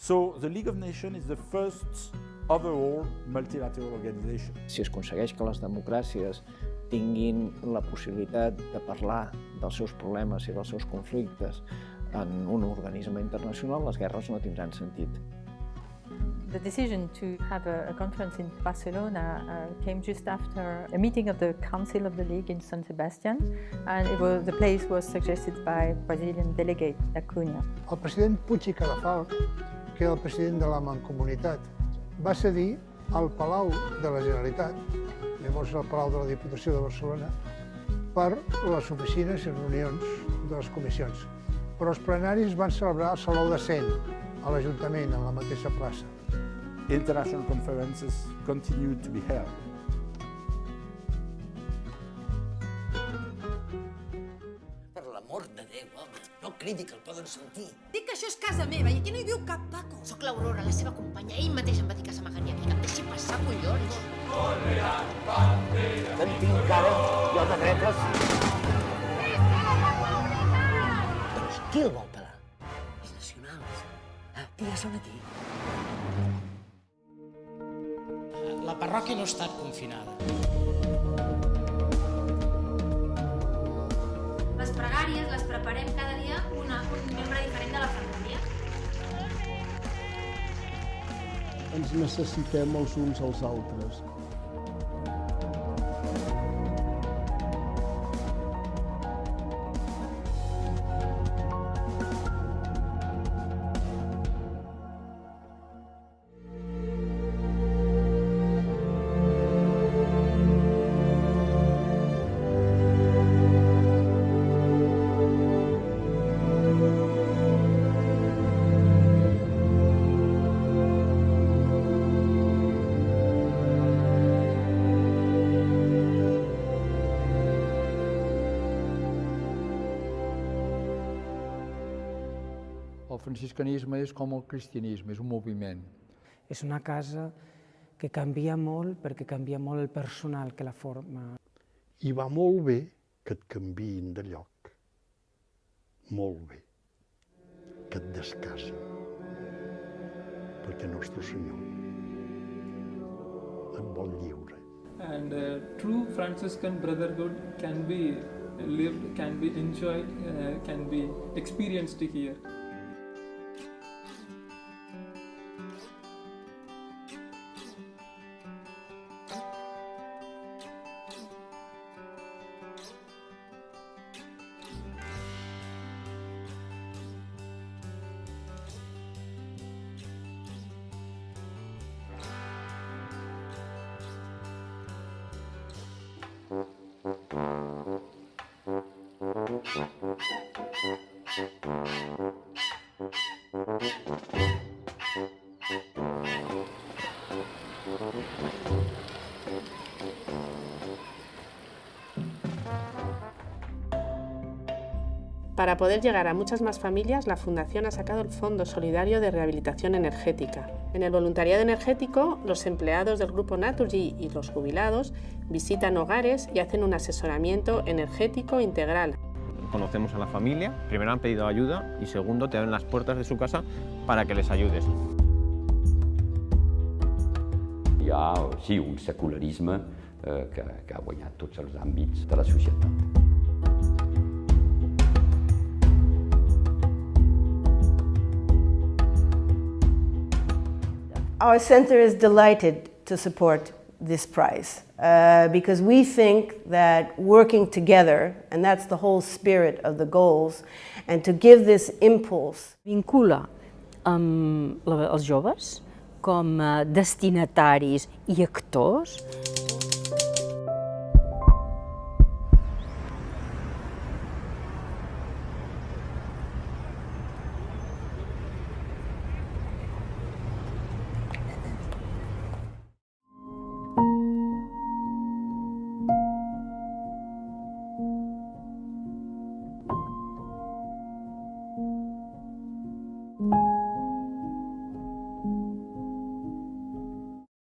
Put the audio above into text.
So the League of Nations is the first overall multilateral organization. Si es aconsegueix que les democràcies tinguin la possibilitat de parlar dels seus problemes i dels seus conflictes en un organisme internacional, les guerres no tindran sentit. The decision to have a conference in Barcelona came just after a meeting of the Council of the League in San Sebastian, and the place was suggested by Brazilian delegate Acuna. El president Puig i Cadafalch, que era el president de la Mancomunitat, va cedir al Palau de la Generalitat, llavors el Palau de la Diputació de Barcelona, per les oficines i reunions de les comissions. Però els plenaris van celebrar al Saló de Cent, a l'Ajuntament, en la mateixa plaça. International conferences continued to be held. Per l'amor de Déu, home, no cridi que el poden sentir. Dic que això és casa meva i aquí no hi viu cap Paco. Soc l'Aurora, la seva companya. Ell mateix em va dir que s'amagaria aquí, que em deixi passar, collons. En tinc cara, jo de dretes. Doncs qui el vol pelar? Els nacionals. Que ja són aquí. La parròquia no ha estat confinada. Les pregàries les preparem cada dia un membre diferent de la família. Ens necessitem els uns als altres. El franciscanisme és com el cristianisme, és un moviment. És una casa que canvia molt perquè canvia molt el personal que la forma. I va molt bé que et canviïn de lloc. Molt bé. Que et descasen. Perquè Nostre Senyor et vol lliure. And true Franciscan brotherhood can be lived, can be enjoyed, can be experienced here. Para poder llegar a muchas más familias, la Fundación ha sacado el Fondo Solidario de Rehabilitación Energética. En el voluntariado energético, los empleados del Grupo Naturgy y los jubilados visitan hogares y hacen un asesoramiento energético integral. Conocemos a la familia, primero han pedido ayuda y segundo te abren las puertas de su casa para que les ayudes. Hi ha, sí, un secularisme que ha guanyat tots els àmbits de la societat. Our center is delighted to support this prize because we think that working together, and that's the whole spirit of the goals, and to give this impulse. Vincula els joves com a destinataris i actors